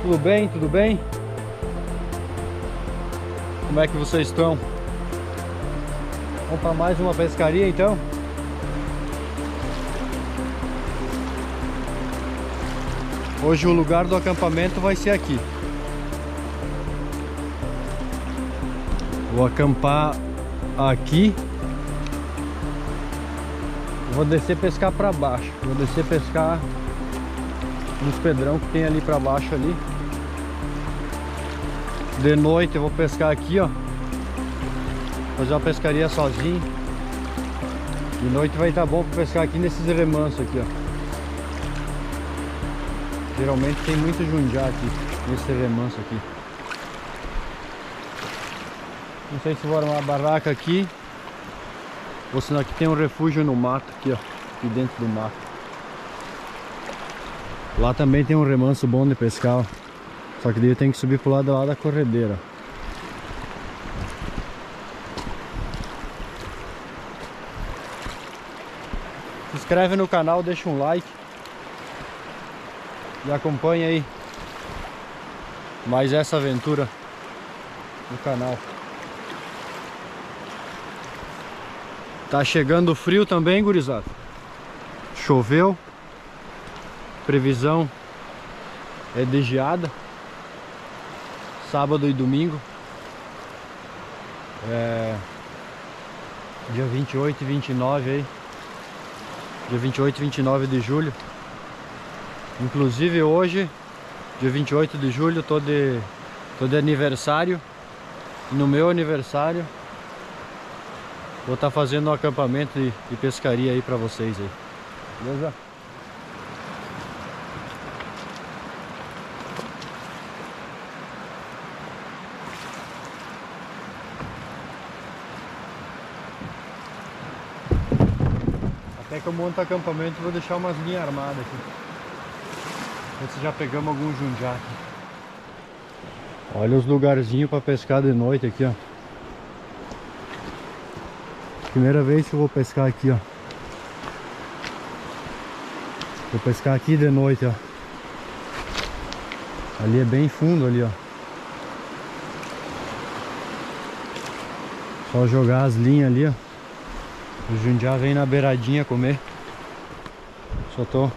Tudo bem? Tudo bem? Como é que vocês estão? Vamos para mais uma pescaria então? Hoje o lugar do acampamento vai ser aqui. Vou acampar aqui. Vou descer pescar para baixo. Vou descer pescar nos pedrão que tem ali para baixo ali. De noite eu vou pescar aqui, ó. Fazer uma pescaria sozinho. De noite vai estar bom para pescar aqui nesses remansos aqui, ó. Geralmente tem muito jundiá aqui, nesse remanso aqui. Não sei se vou armar a barraca aqui ou se aqui tem um refúgio no mato aqui, ó. Aqui dentro do mato. Lá também tem um remanso bom de pescar, ó. Só que daí eu tenho que subir pro lado lá da corredeira. Se inscreve no canal, deixa um like. E acompanha aí mais essa aventura no canal. Tá chegando frio também, gurizada. Choveu. Previsão é de geada. Sábado e domingo. Dia 28 e 29 aí. Dia 28 e 29 de julho. Inclusive hoje, dia 28 de julho, tô de aniversário. E no meu aniversário vou estar fazendo um acampamento de pescaria aí pra vocês aí. Beleza? Até que eu monto acampamento, vou deixar umas linhas armadas aqui. Ver se já pegamos algum jundiá aqui. Olha os lugarzinhos para pescar de noite aqui, ó. Primeira vez que eu vou pescar aqui, ó. Vou pescar aqui de noite, ó. Ali é bem fundo ali, ó. Só jogar as linhas ali, ó. O jundiá vem na beiradinha comer. Só tô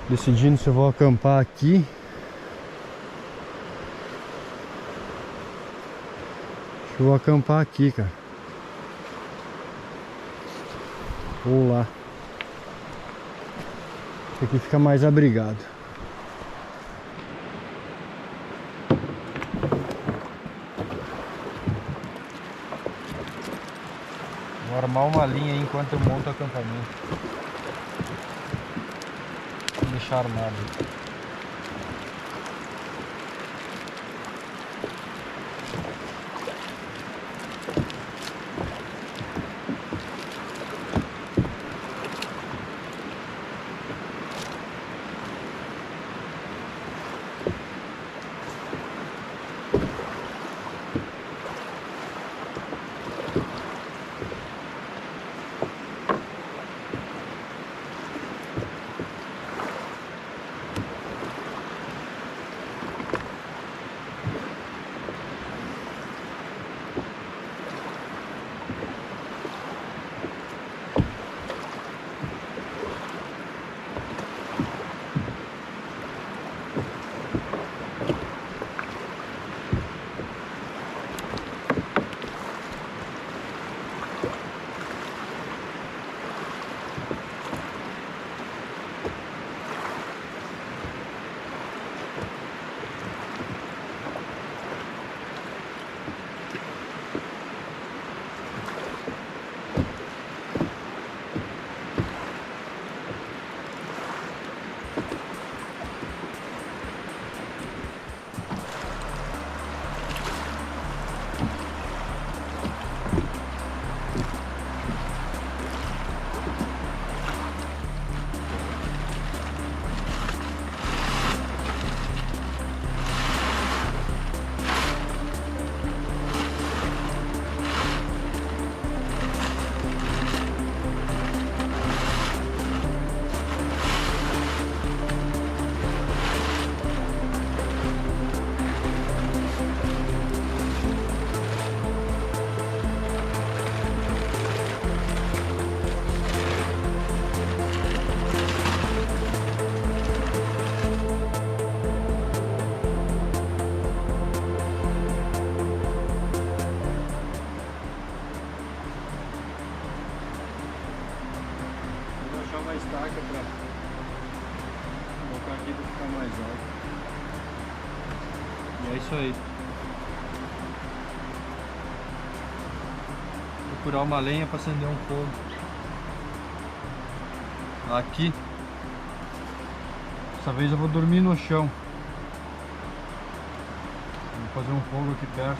decidindo se eu vou acampar aqui. Acho que eu vou acampar aqui, cara. Vou lá. Aqui fica mais abrigado. Vou armar uma linha aí enquanto eu monto o acampamento. Vou deixar armado. ficar mais alto. E é isso aí. Procurar uma lenha para acender um fogo. Aqui. Dessa vez eu vou dormir no chão. Vou fazer um fogo aqui perto.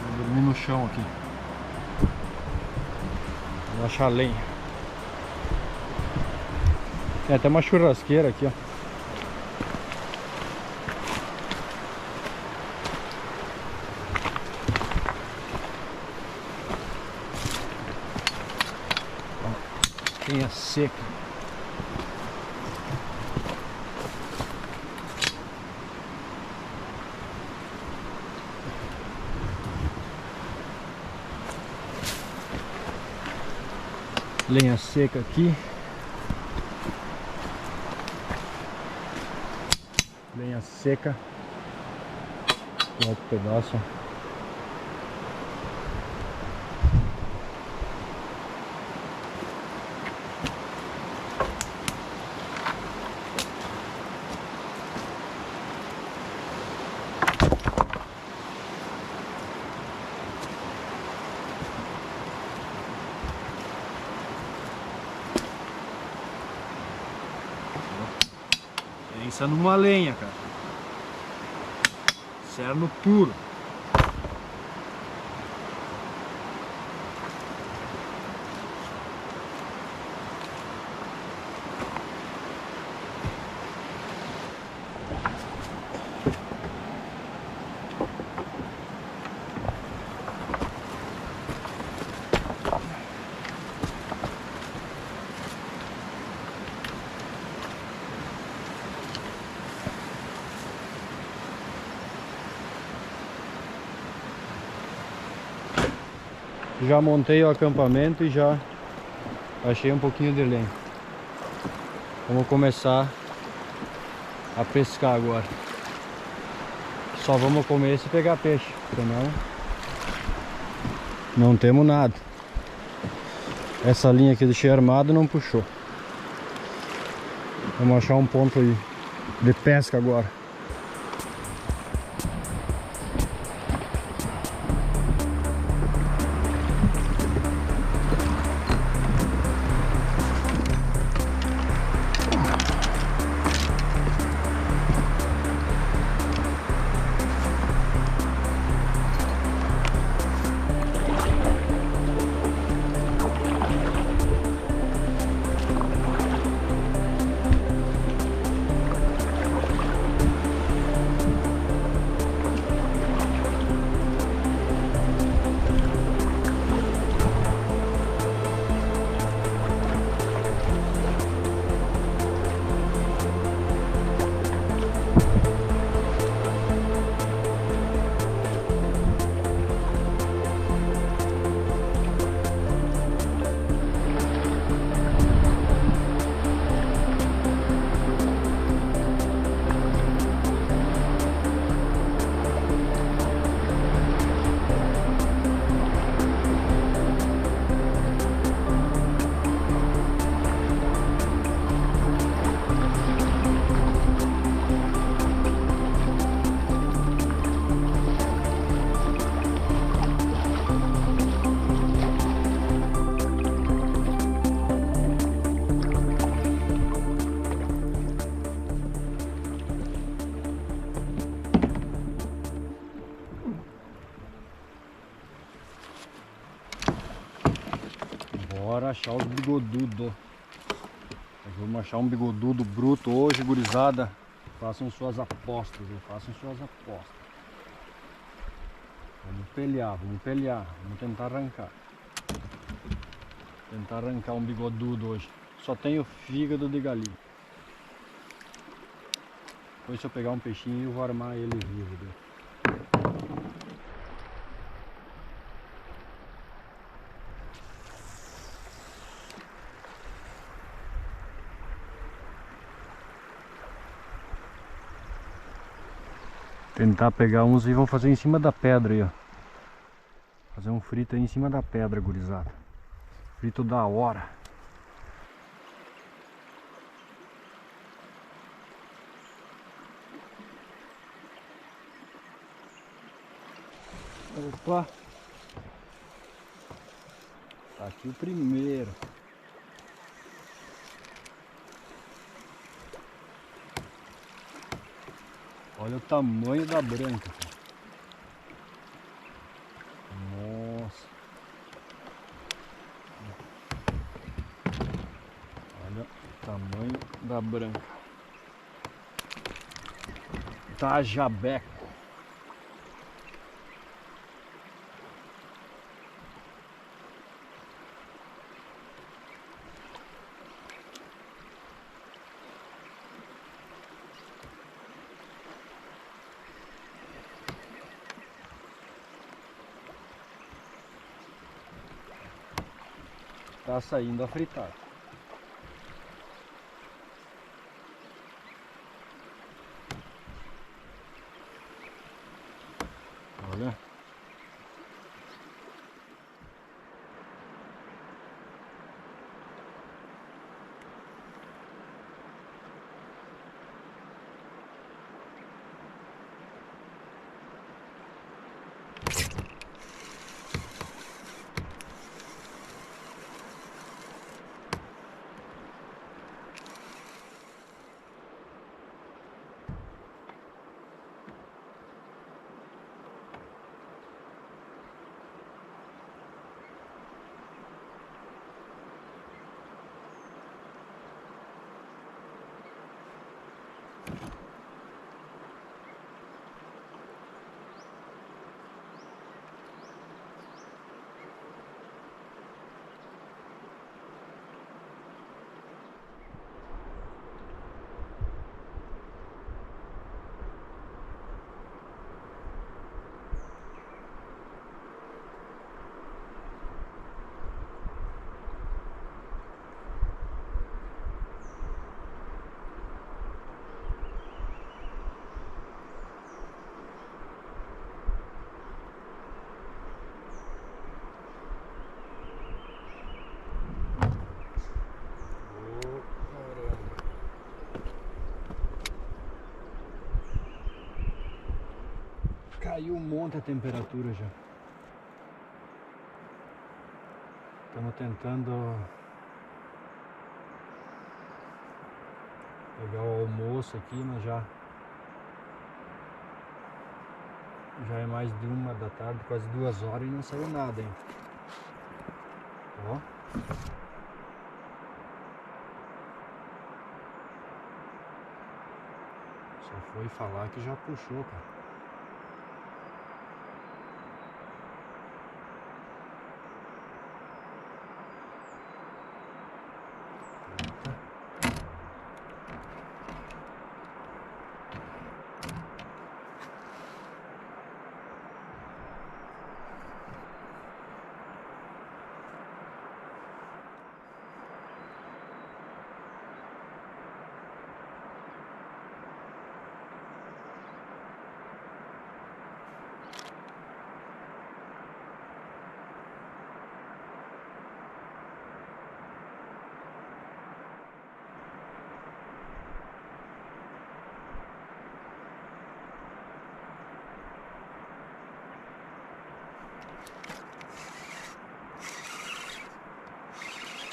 Vou dormir no chão aqui. Vou achar lenha. Tem até uma churrasqueira aqui, ó. Lenha seca. Lenha seca aqui. Lenha seca. Outro pedaço. Pensa numa lenha, cara. Cerno puro. Já montei o acampamento e já achei um pouquinho de lenha. Vamos começar a pescar agora. Só vamos comer se pegar peixe, senão não temos nada. Essa linha aqui deixei armado não puxou. Vamos achar um ponto aí de pesca agora. Bora achar os bigodudos. Vamos achar um bigodudo bruto hoje, gurizada. Façam suas apostas, façam suas apostas. Vamos pelear, vamos tentar arrancar. Tentar arrancar um bigodudo hoje. Só tenho fígado de galinha. Depois se eu pegar um peixinho eu vou armar ele vivo. Tentar pegar uns e vamos fazer em cima da pedra aí, ó. Fazer um frito aí em cima da pedra, gurizada. Frito da hora. Opa! Tá aqui o primeiro. Olha o tamanho da branca, cara. Nossa. Olha o tamanho da branca. Tajabeco. Tá saindo a fritada. Olha. Caiu um monte a temperatura já. Estamos tentando pegar o almoço aqui, mas já é mais de 1 da tarde, quase 2 horas e não saiu nada ainda. Ó. Só foi falar que já puxou, cara.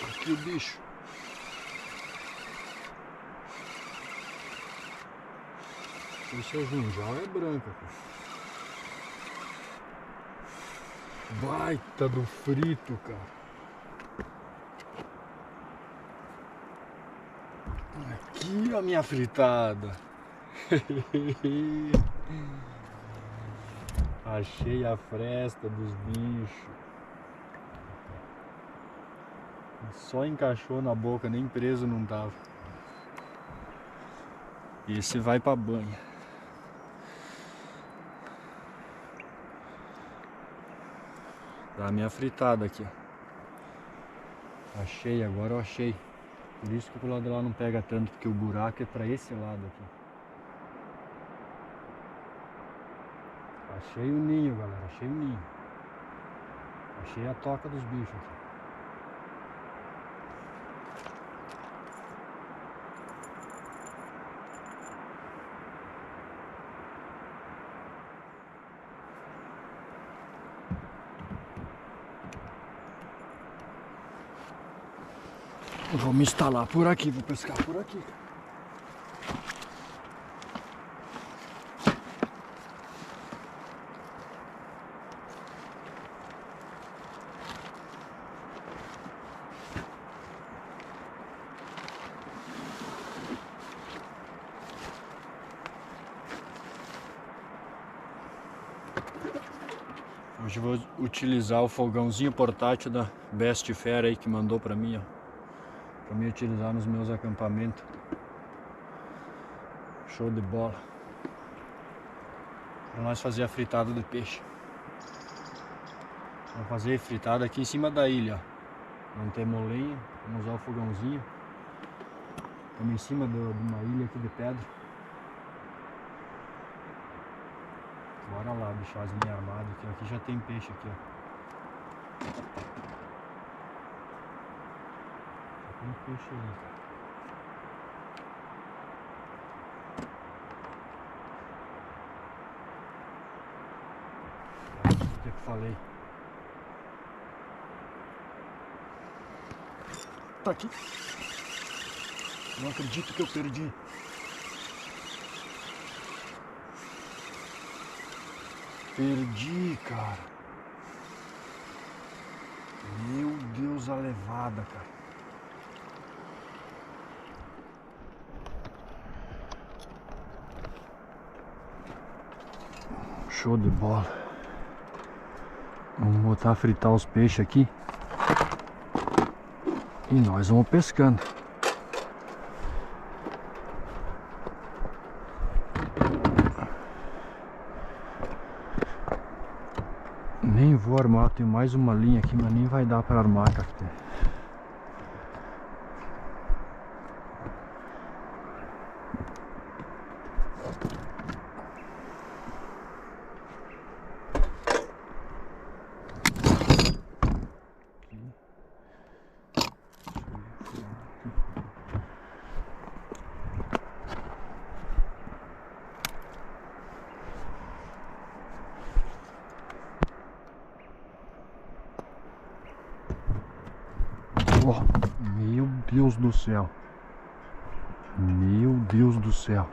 Aqui o bicho. Esse é junjal, é branca, cara. Baita do frito, cara. Aqui a minha fritada. Achei a fresta dos bichos. Só encaixou na boca, nem preso não tava. Esse vai pra banha. Dá a minha fritada aqui, ó. Achei, agora eu achei. Por isso que o lado de lá não pega tanto, porque o buraco é pra esse lado aqui. Achei o ninho, galera, achei o ninho. Achei a toca dos bichos aqui. Vou me instalar por aqui, vou pescar por aqui. Hoje eu vou utilizar o fogãozinho portátil da Best Fera aí que mandou pra mim, ó. Pra mim utilizar nos meus acampamentos. Show de bola. Pra nós fazer a fritada de peixe. Vamos fazer fritada aqui em cima da ilha, ó. Não temos lenha, vamos usar o fogãozinho. Estamos em cima de uma ilha aqui de pedra. Bora lá deixar as linhas armadas aqui. Aqui já tem peixe aqui, ó. Já tem peixe ali. O que eu falei? Tá aqui. Não acredito que eu perdi. Perdi, cara. Meu Deus, a levada, cara. Show de bola. Vamos botar a fritar os peixes aqui. E nós vamos pescando. Nem vou armar, tem mais uma linha aqui, mas nem vai dar para armar, cara. Oh, meu Deus do céu. Meu Deus do céu.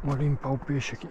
Vou limpar o peixe aqui.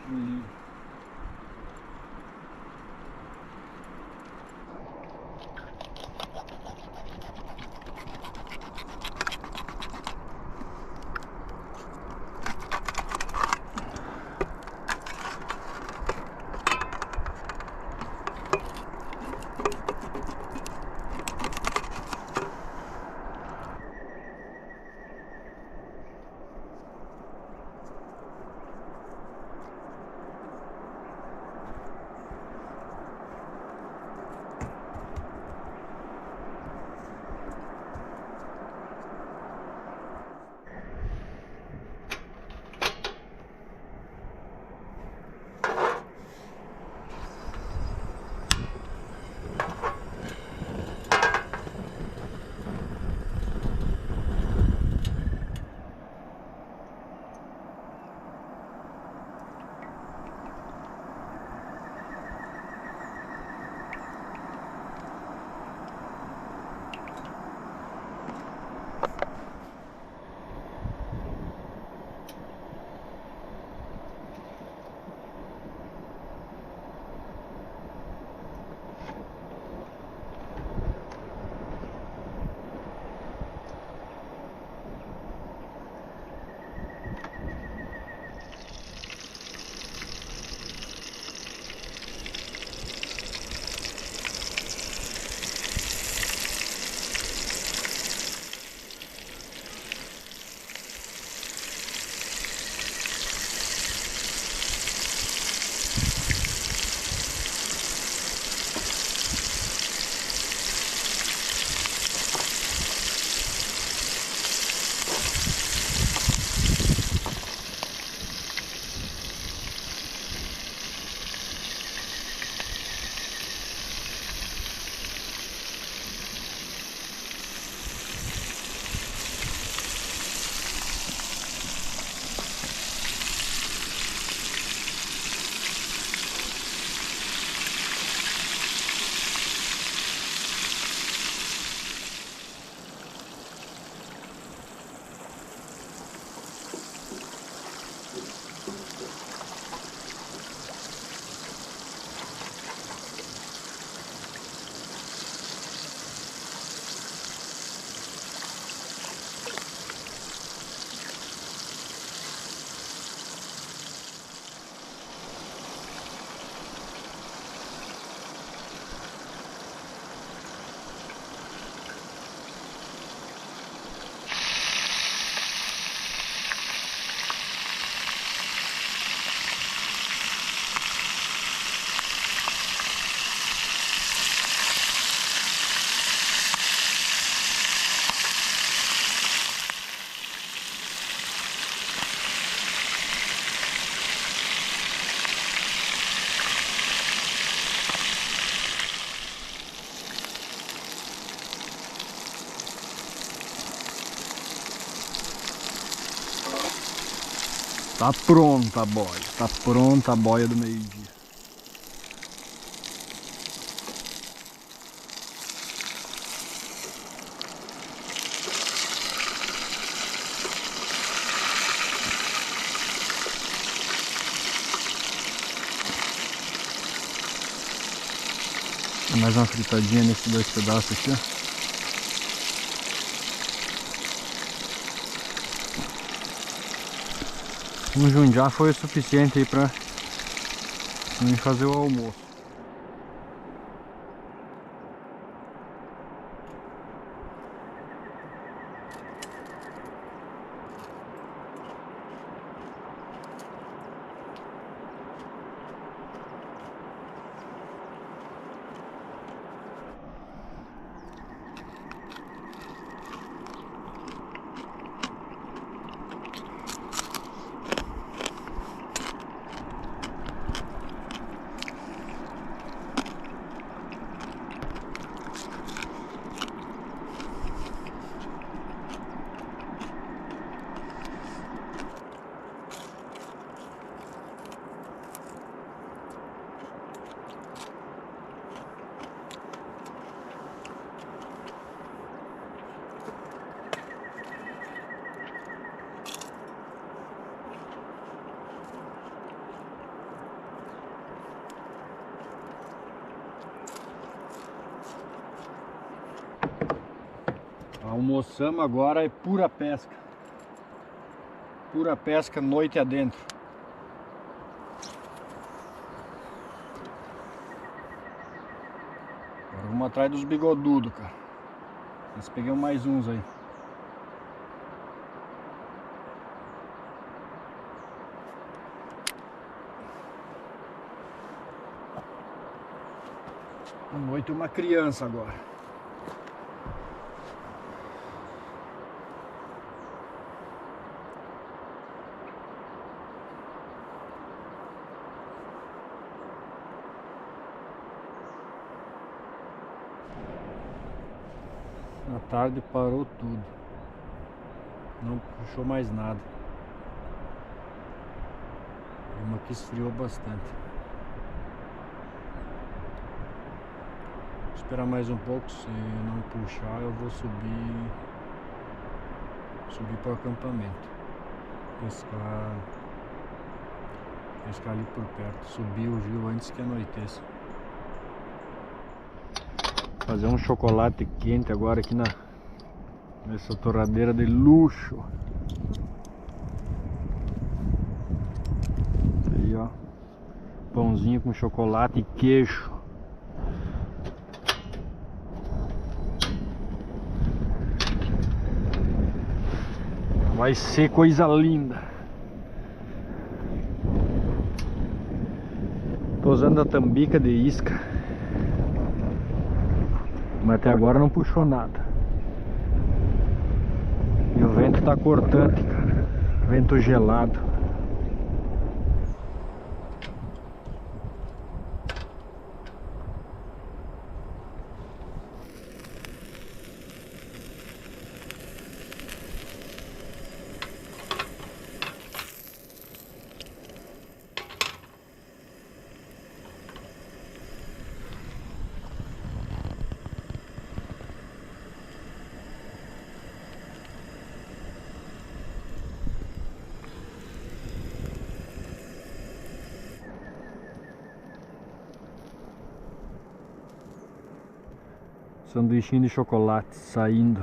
Uhum. Tá pronta a boia, tá pronta a boia do meio-dia. Mais uma fritadinha nesses dois pedaços aqui, ó. Um jundiá foi o suficiente aí pra mim fazer o almoço. Almoçamos, agora é pura pesca. Pura pesca, noite adentro. Agora vamos atrás dos bigodudos, cara. Nós pegamos mais uns aí. À noite uma criança agora. À tarde parou tudo. Não puxou mais nada. Uma que esfriou bastante. Vou esperar mais um pouco. Se não puxar, eu vou subir para o acampamento. Pescar ali por perto. Subir o rio antes que anoiteça. Fazer um chocolate quente agora aqui nessa torradeira de luxo. Aí, ó, pãozinho com chocolate e queijo. Vai ser coisa linda. Tô usando a tambica de isca, mas até agora não puxou nada. E o vento tá cortante, cara. Vento gelado. Sanduichinho de chocolate saindo.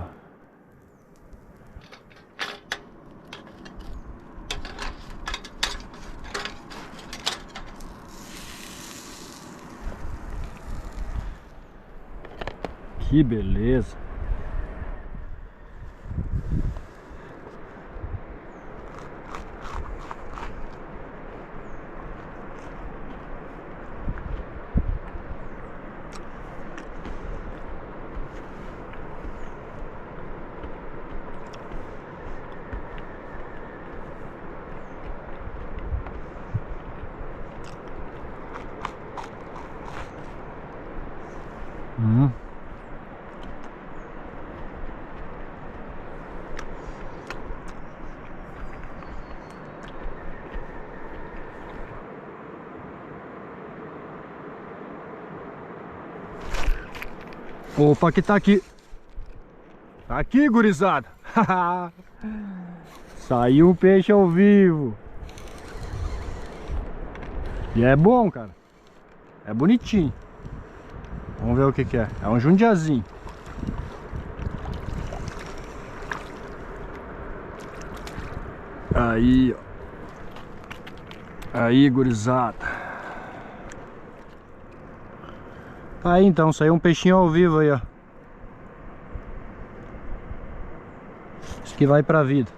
Que beleza. Opa, que tá aqui. Tá aqui, gurizada. Saiu um peixe ao vivo. E é bom, cara. É bonitinho. Vamos ver o que que é. É um jundiazinho. Aí, ó. Aí, gurizada. Aí então, saiu um peixinho ao vivo aí, ó. Acho que vai pra vida.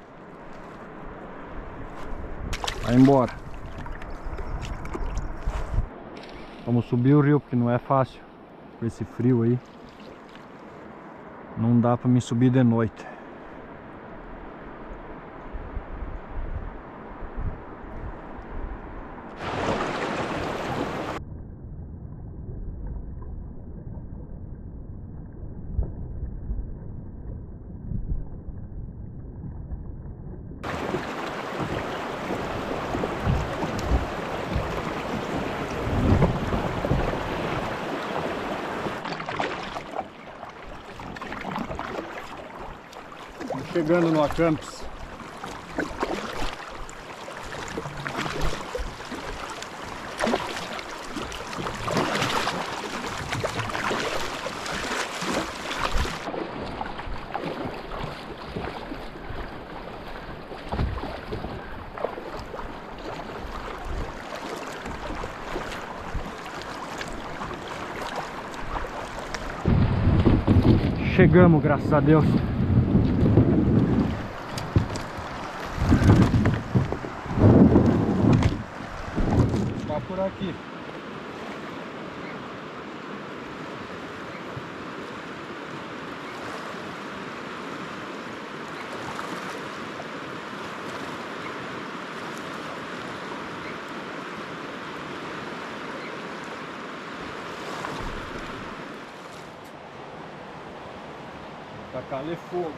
Vai embora. Vamos subir o rio, porque não é fácil. Com esse frio aí. Não dá pra me subir de noite. Chegando no Acampes. Chegamos, graças a Deus. Tá por aqui. Tacar-lhe fogo.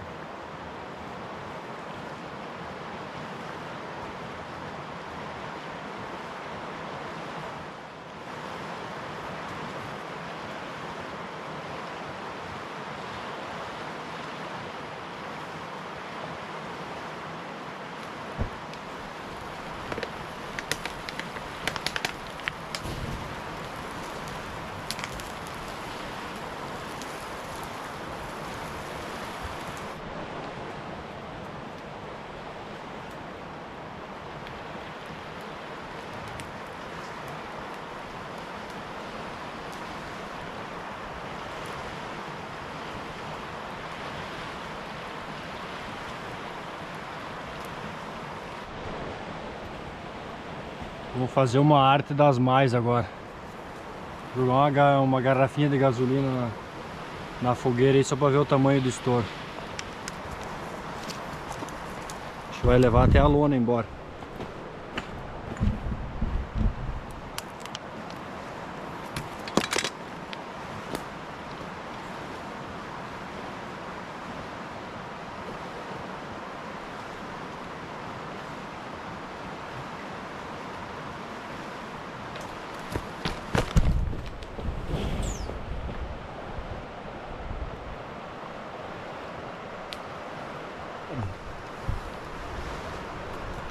Vou fazer uma arte das mais agora. Jogar uma garrafinha de gasolina na fogueira aí só pra ver o tamanho do estouro. Acho que vai levar até a lona embora.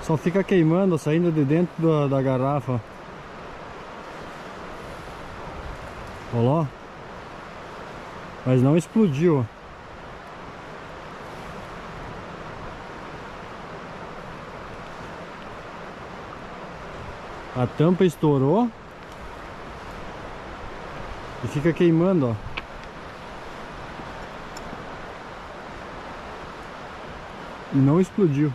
Só fica queimando, saindo de dentro da garrafa. Olha lá. Mas não explodiu. A tampa estourou. E fica queimando, ó. E não explodiu.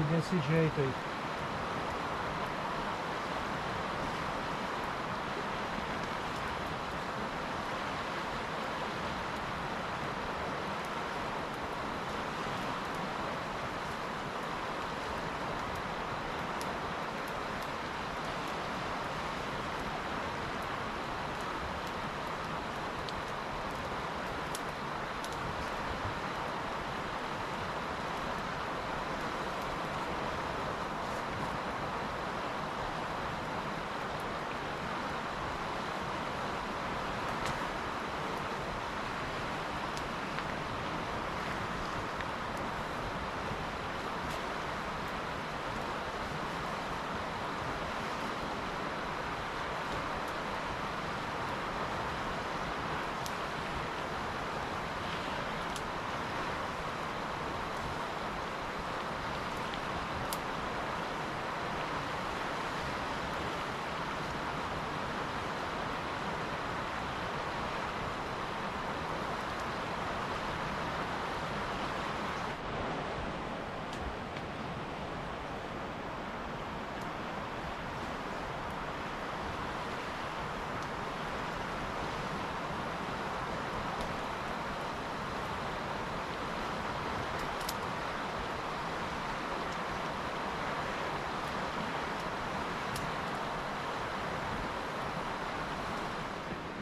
Desse jeito aí.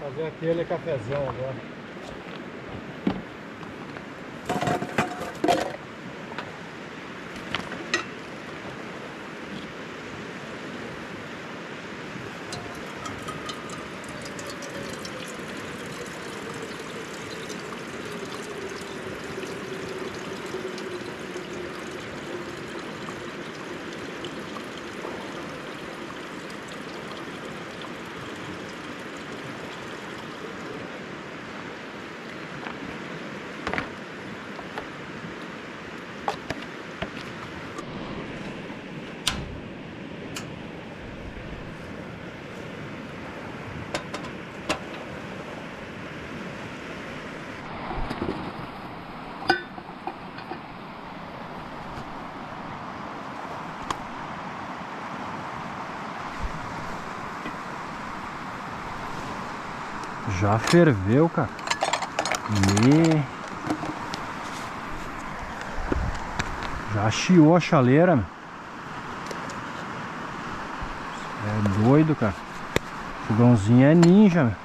Fazer aquele cafezão agora. Já ferveu, cara. Já chiou a chaleira, meu. É doido, cara. Fogãozinho é ninja, meu.